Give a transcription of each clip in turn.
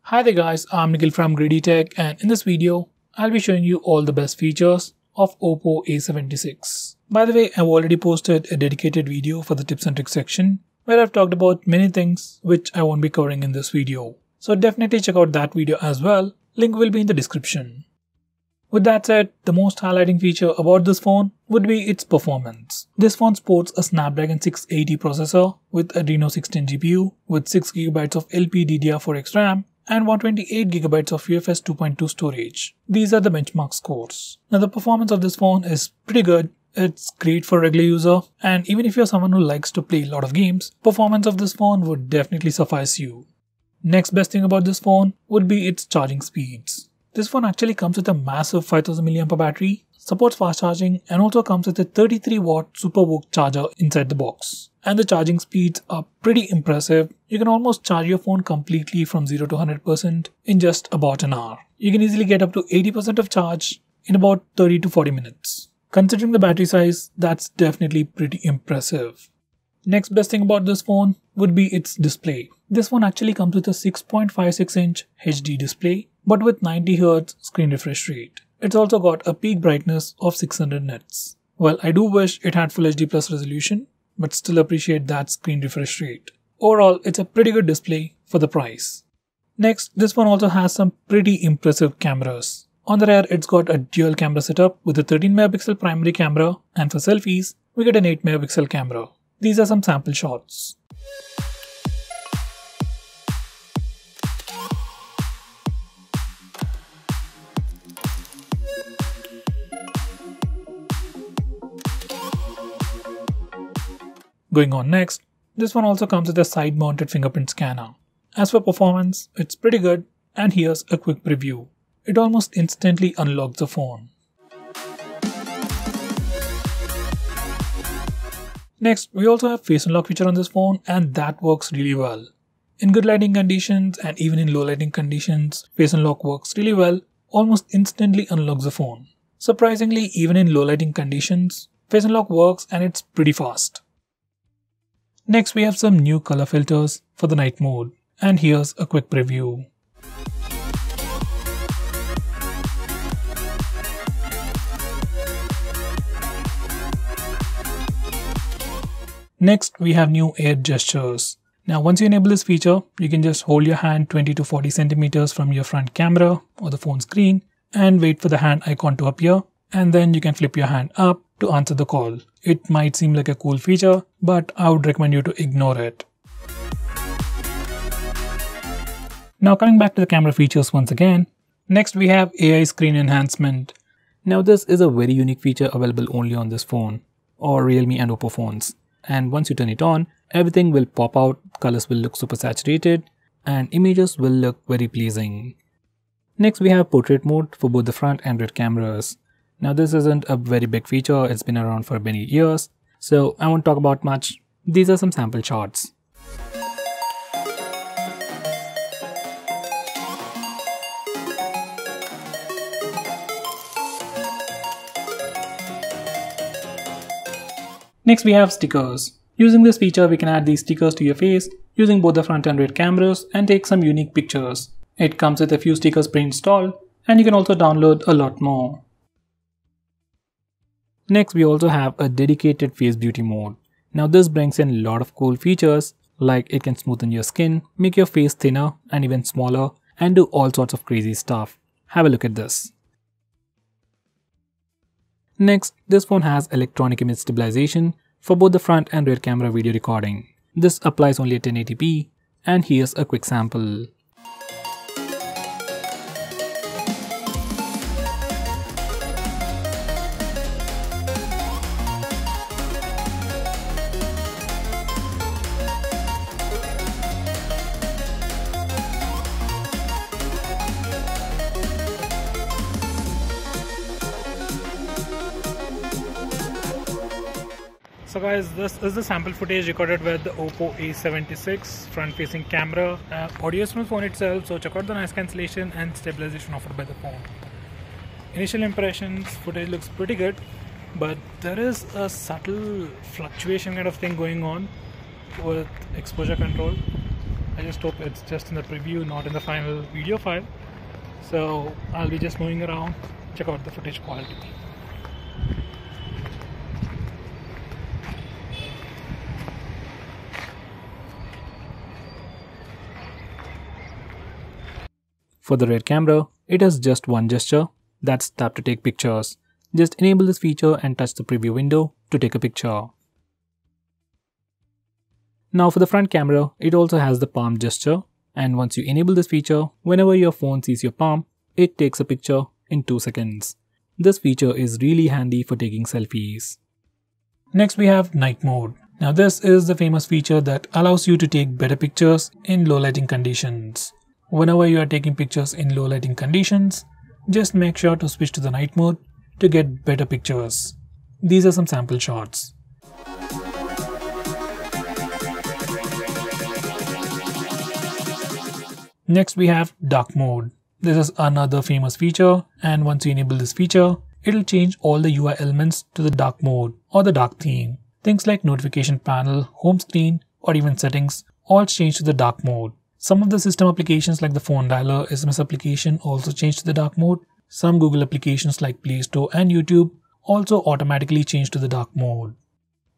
Hi there guys, I'm Nikhil from GreedyTech, and in this video, I'll be showing you all the best features of Oppo A76. By the way, I've already posted a dedicated video for the tips and tricks section where I've talked about many things which I won't be covering in this video. So definitely check out that video as well, link will be in the description. With that said, the most highlighting feature about this phone would be its performance. This phone sports a Snapdragon 680 processor with Adreno 16 GPU with 6GB of LPDDR4X RAM and 128GB of UFS 2.2 storage. These are the benchmark scores. Now the performance of this phone is pretty good. It's great for a regular user, and even if you're someone who likes to play a lot of games, performance of this phone would definitely suffice you. Next best thing about this phone would be its charging speeds. This phone actually comes with a massive 5000 mAh battery, supports fast charging, and also comes with a 33-watt SuperVOOC charger inside the box. And the charging speeds are pretty impressive. You can almost charge your phone completely from 0 to 100% in just about an hour. You can easily get up to 80% of charge in about 30 to 40 minutes. Considering the battery size, that's definitely pretty impressive. Next best thing about this phone would be its display. This phone actually comes with a 6.56-inch HD display, but with 90Hz screen refresh rate. It's also got a peak brightness of 600 nits. Well, I do wish it had Full HD Plus resolution, but still appreciate that screen refresh rate. Overall, it's a pretty good display for the price. Next, this phone also has some pretty impressive cameras. On the rear, it's got a dual camera setup with a 13MP primary camera, and for selfies, we get an 8MP camera. These are some sample shots. Going on next, this one also comes with a side-mounted fingerprint scanner. As for performance, it's pretty good, and here's a quick preview. It almost instantly unlocks the phone. Next, we also have face unlock feature on this phone, and that works really well. In good lighting conditions and even in low lighting conditions, face unlock works really well, almost instantly unlocks the phone. Surprisingly, even in low lighting conditions, face unlock works and it's pretty fast. Next, we have some new color filters for the night mode, and here's a quick preview. Next, we have new air gestures. Now, once you enable this feature, you can just hold your hand 20 to 40 centimeters from your front camera or the phone screen and wait for the hand icon to appear, and then you can flip your hand up to answer the call. It might seem like a cool feature, but I would recommend you to ignore it. Now coming back to the camera features once again, next we have AI screen enhancement. Now this is a very unique feature available only on this phone or Realme and Oppo phones. And once you turn it on, everything will pop out, colors will look super saturated, and images will look very pleasing. Next we have portrait mode for both the front and rear cameras. Now this isn't a very big feature, it's been around for many years, so I won't talk about much. These are some sample shots. Next we have stickers. Using this feature, we can add these stickers to your face using both the front and rear cameras and take some unique pictures. It comes with a few stickers pre-installed, and you can also download a lot more. Next, we also have a dedicated face beauty mode. Now this brings in a lot of cool features, like it can smoothen your skin, make your face thinner and even smaller, and do all sorts of crazy stuff. Have a look at this. Next, this phone has electronic image stabilization for both the front and rear camera video recording. This applies only at 1080p, and here's a quick sample. So guys, this is the sample footage recorded with the Oppo A76 front-facing camera. Audio is from the phone itself, so check out the noise cancellation and stabilization offered by the phone. Initial impressions, footage looks pretty good, but there is a subtle fluctuation kind of thing going on with exposure control. I just hope it's just in the preview, not in the final video file. So I'll be just moving around, check out the footage quality. For the rear camera, it has just one gesture, that's tap to take pictures. Just enable this feature and touch the preview window to take a picture. Now for the front camera, it also has the palm gesture, and once you enable this feature, whenever your phone sees your palm, it takes a picture in 2 seconds. This feature is really handy for taking selfies. Next we have night mode. Now this is the famous feature that allows you to take better pictures in low lighting conditions. Whenever you are taking pictures in low lighting conditions, just make sure to switch to the night mode to get better pictures. These are some sample shots. Next we have dark mode. This is another famous feature, and once you enable this feature, it'll change all the UI elements to the dark mode or the dark theme. Things like notification panel, home screen, or even settings all change to the dark mode. Some of the system applications like the phone dialer, SMS application also change to the dark mode. Some Google applications like Play Store and YouTube also automatically change to the dark mode.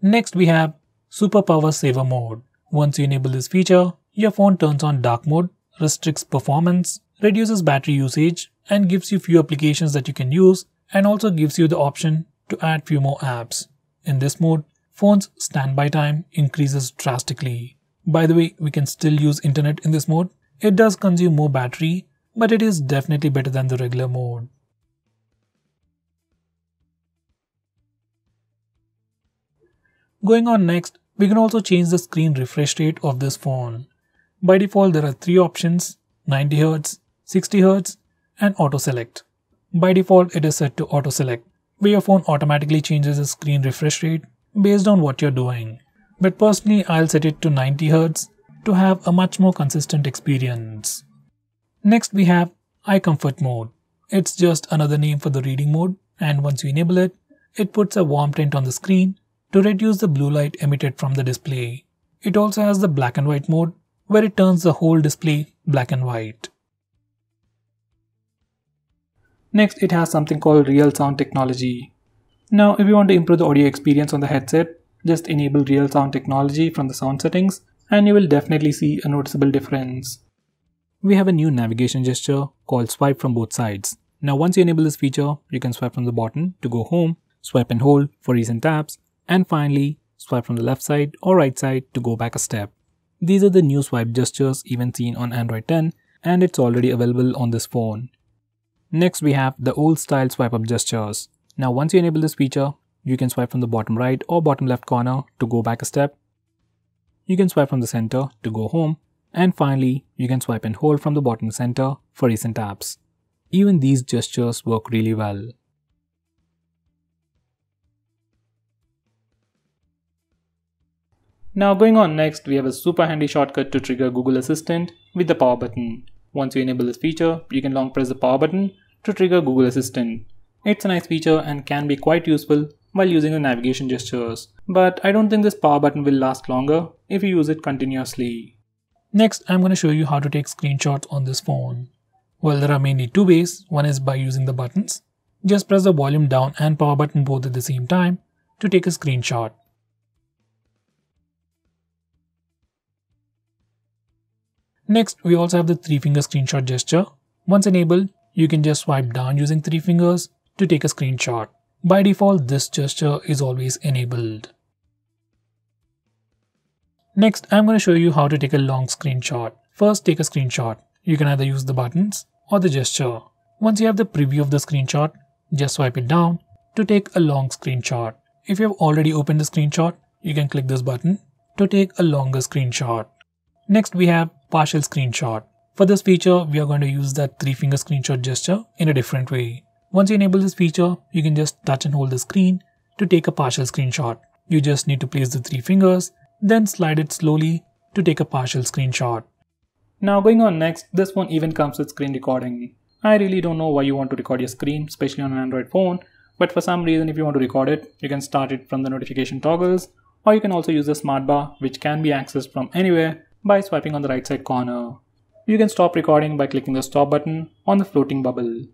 Next we have super power saver mode. Once you enable this feature, your phone turns on dark mode, restricts performance, reduces battery usage, and gives you few applications that you can use, and also gives you the option to add few more apps. In this mode, phone's standby time increases drastically. By the way, we can still use internet in this mode. It does consume more battery, but it is definitely better than the regular mode. Going on next, we can also change the screen refresh rate of this phone. By default, there are 3 options: 90Hz, 60Hz, and auto select. By default, it is set to auto select, where your phone automatically changes the screen refresh rate based on what you're doing. But personally, I'll set it to 90Hz to have a much more consistent experience. Next we have eye comfort mode. It's just another name for the reading mode, and once you enable it, it puts a warm tint on the screen to reduce the blue light emitted from the display. It also has the black and white mode, where it turns the whole display black and white. Next, it has something called real sound technology. Now, if you want to improve the audio experience on the headset, just enable real sound technology from the sound settings, and you will definitely see a noticeable difference. We have a new navigation gesture called swipe from both sides. Now once you enable this feature, you can swipe from the bottom to go home, swipe and hold for recent tabs, and finally swipe from the left side or right side to go back a step. These are the new swipe gestures even seen on Android 10, and it's already available on this phone. Next we have the old style swipe up gestures. Now once you enable this feature, you can swipe from the bottom right or bottom left corner to go back a step. You can swipe from the center to go home, and finally you can swipe and hold from the bottom center for recent apps. Even these gestures work really well. Now going on next, we have a super handy shortcut to trigger Google Assistant with the power button. Once you enable this feature, you can long press the power button to trigger Google Assistant. It's a nice feature and can be quite useful while using the navigation gestures, but I don't think this power button will last longer if you use it continuously. Next, I'm going to show you how to take screenshots on this phone. Well, there are mainly 2 ways. One is by using the buttons. Just press the volume down and power button both at the same time to take a screenshot. Next, we also have the 3-finger screenshot gesture. Once enabled, you can just swipe down using 3 fingers to take a screenshot. By default, this gesture is always enabled. Next, I'm going to show you how to take a long screenshot. First, take a screenshot. You can either use the buttons or the gesture. Once you have the preview of the screenshot, just swipe it down to take a long screenshot. If you have already opened the screenshot, you can click this button to take a longer screenshot. Next, we have partial screenshot. For this feature, we are going to use that 3-finger screenshot gesture in a different way. Once you enable this feature, you can just touch and hold the screen to take a partial screenshot. You just need to place the 3 fingers, then slide it slowly to take a partial screenshot. Now going on next, this phone even comes with screen recording. I really don't know why you want to record your screen, especially on an Android phone, but for some reason if you want to record it, you can start it from the notification toggles, or you can also use the smart bar, which can be accessed from anywhere by swiping on the right side corner. You can stop recording by clicking the stop button on the floating bubble.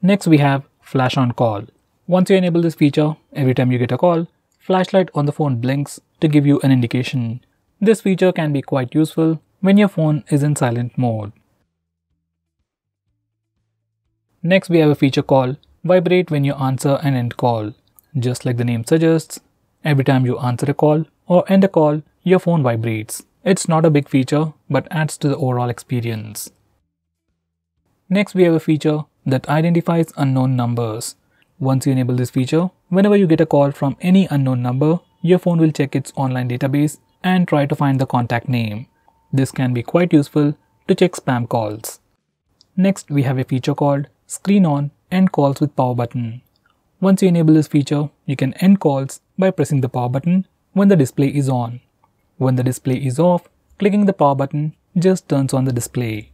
Next we have flash on call. Once you enable this feature, every time you get a call, flashlight on the phone blinks to give you an indication. This feature can be quite useful when your phone is in silent mode. Next we have a feature called vibrate when you answer an end call. Just like the name suggests, every time you answer a call or end a call, your phone vibrates. It's not a big feature but adds to the overall experience. Next we have a feature that identifies unknown numbers. Once you enable this feature, whenever you get a call from any unknown number, your phone will check its online database and try to find the contact name. This can be quite useful to check spam calls. Next we have a feature called screen on end calls with power button. Once you enable this feature, you can end calls by pressing the power button when the display is on. When the display is off, clicking the power button just turns on the display.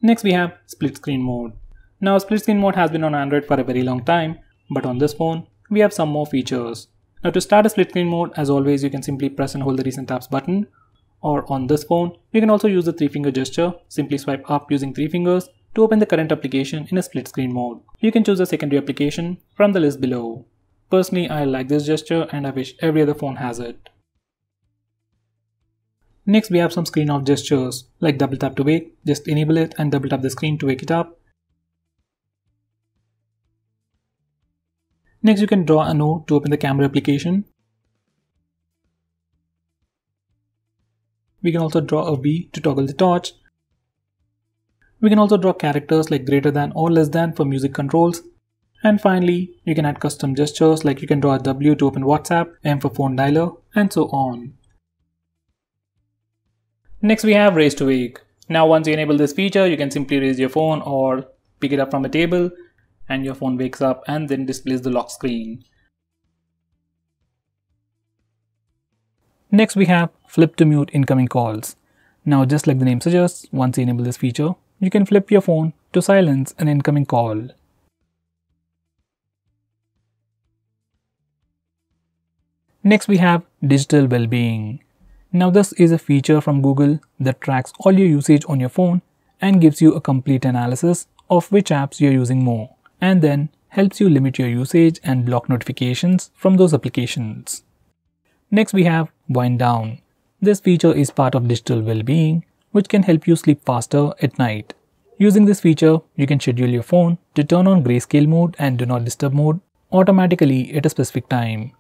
Next we have split screen mode. Now split screen mode has been on Android for a very long time, but on this phone we have some more features. Now to start a split screen mode, as always, you can simply press and hold the recent tabs button, or on this phone you can also use the 3-finger gesture. Simply swipe up using 3 fingers to open the current application in a split screen mode. You can choose a secondary application from the list below. Personally, I like this gesture and I wish every other phone has it. Next we have some screen off gestures like double tap to wake. Just enable it and double tap the screen to wake it up. Next you can draw a note to open the camera application. We can also draw a V to toggle the torch. We can also draw characters like greater than or less than for music controls. And finally, you can add custom gestures like you can draw a W to open WhatsApp, M for phone dialer, and so on. Next we have raise to wake. Now once you enable this feature, you can simply raise your phone or pick it up from a table and your phone wakes up and then displays the lock screen. Next we have flip to mute incoming calls. Now just like the name suggests, once you enable this feature, you can flip your phone to silence an incoming call. Next we have digital well-being. Now this is a feature from Google that tracks all your usage on your phone and gives you a complete analysis of which apps you're using more, and then helps you limit your usage and block notifications from those applications. Next we have wind down. This feature is part of digital well-being, which can help you sleep faster at night. Using this feature, you can schedule your phone to turn on grayscale mode and do not disturb mode automatically at a specific time.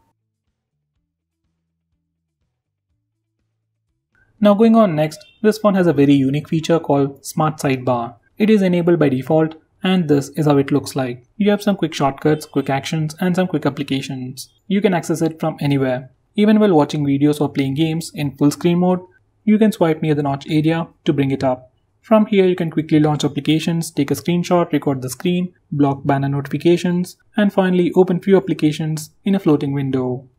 Now going on next, this phone has a very unique feature called Smart Sidebar. It is enabled by default and this is how it looks like. You have some quick shortcuts, quick actions and some quick applications. You can access it from anywhere. Even while watching videos or playing games in full screen mode, you can swipe near the notch area to bring it up. From here you can quickly launch applications, take a screenshot, record the screen, block banner notifications, and finally open few applications in a floating window.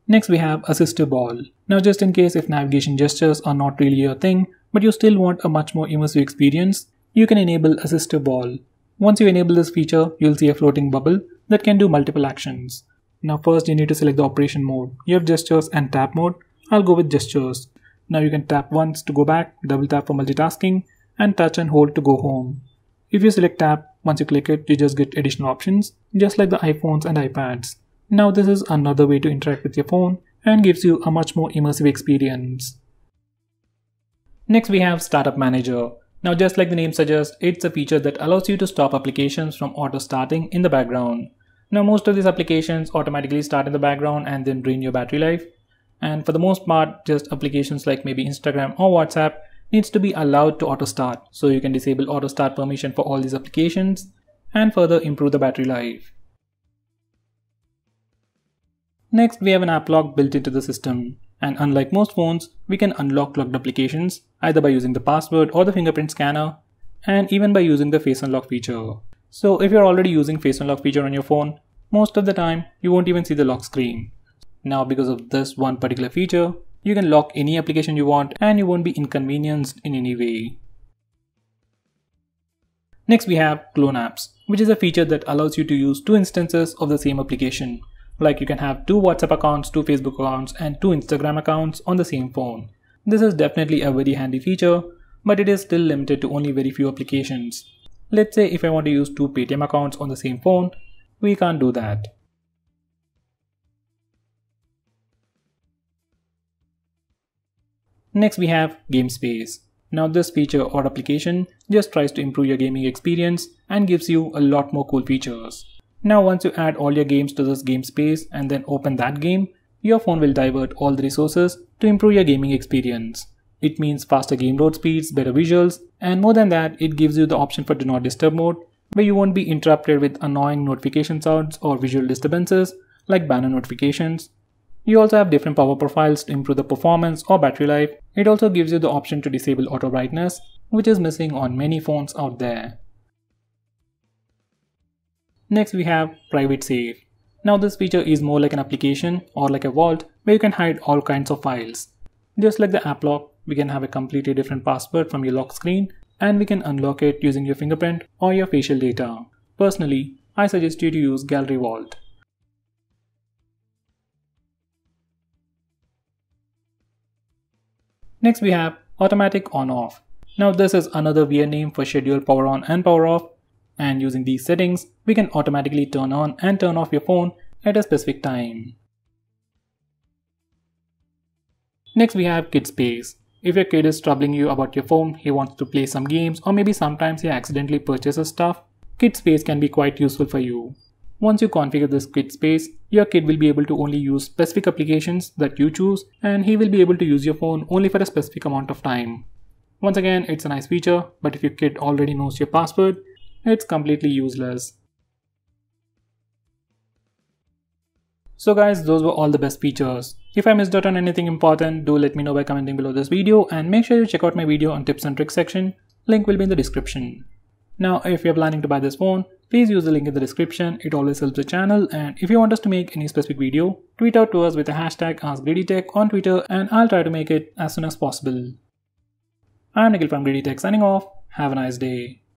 Next we have Assistive Ball. Now just in case if navigation gestures are not really your thing, but you still want a much more immersive experience, you can enable Assistive Ball. Once you enable this feature, you'll see a floating bubble that can do multiple actions. Now first you need to select the operation mode. You have gestures and tap mode. I'll go with gestures. Now you can tap once to go back, double tap for multitasking, and touch and hold to go home. If you select tap, once you click it, you just get additional options, just like the iPhones and iPads. Now this is another way to interact with your phone and gives you a much more immersive experience. Next we have Startup Manager. Now just like the name suggests, it's a feature that allows you to stop applications from auto starting in the background. Now most of these applications automatically start in the background and then drain your battery life. And for the most part, just applications like maybe Instagram or WhatsApp needs to be allowed to auto start. So you can disable auto start permission for all these applications and further improve the battery life. Next, we have an app lock built into the system, and unlike most phones, we can unlock locked applications either by using the password or the fingerprint scanner, and even by using the face unlock feature. So if you're already using face unlock feature on your phone, most of the time you won't even see the lock screen. Now because of this one particular feature, you can lock any application you want and you won't be inconvenienced in any way. Next we have clone apps, which is a feature that allows you to use two instances of the same application. Like you can have two WhatsApp accounts, two Facebook accounts, and two Instagram accounts on the same phone. This is definitely a very handy feature, but it is still limited to only very few applications. Let's say if I want to use two Paytm accounts on the same phone, we can't do that. Next we have Game Space. Now this feature or application just tries to improve your gaming experience and gives you a lot more cool features. Now once you add all your games to this game space and then open that game, your phone will divert all the resources to improve your gaming experience. It means faster game load speeds, better visuals, and more than that, it gives you the option for Do Not Disturb mode, where you won't be interrupted with annoying notification sounds or visual disturbances like banner notifications. You also have different power profiles to improve the performance or battery life. It also gives you the option to disable auto brightness, which is missing on many phones out there. Next we have Private Safe. Now this feature is more like an application or like a vault where you can hide all kinds of files. Just like the app lock, we can have a completely different password from your lock screen and we can unlock it using your fingerprint or your facial data. Personally, I suggest you to use Gallery Vault. Next we have Automatic On-Off. Now this is another weird name for schedule power on and power off, and using these settings, we can automatically turn on and turn off your phone at a specific time. Next we have Kid Space. If your kid is troubling you about your phone, he wants to play some games, or maybe sometimes he accidentally purchases stuff, Kid Space can be quite useful for you. Once you configure this Kid Space, your kid will be able to only use specific applications that you choose, and he will be able to use your phone only for a specific amount of time. Once again, it's a nice feature, but if your kid already knows your password, it's completely useless. So guys, those were all the best features. If I missed out on anything important, do let me know by commenting below this video, and make sure you check out my video on tips and tricks section. Link will be in the description. Now, if you're planning to buy this phone, please use the link in the description. It always helps the channel, and if you want us to make any specific video, tweet out to us with the hashtag AskGreedyTech on Twitter and I'll try to make it as soon as possible. I'm Nikhil from GreedyTech signing off. Have a nice day.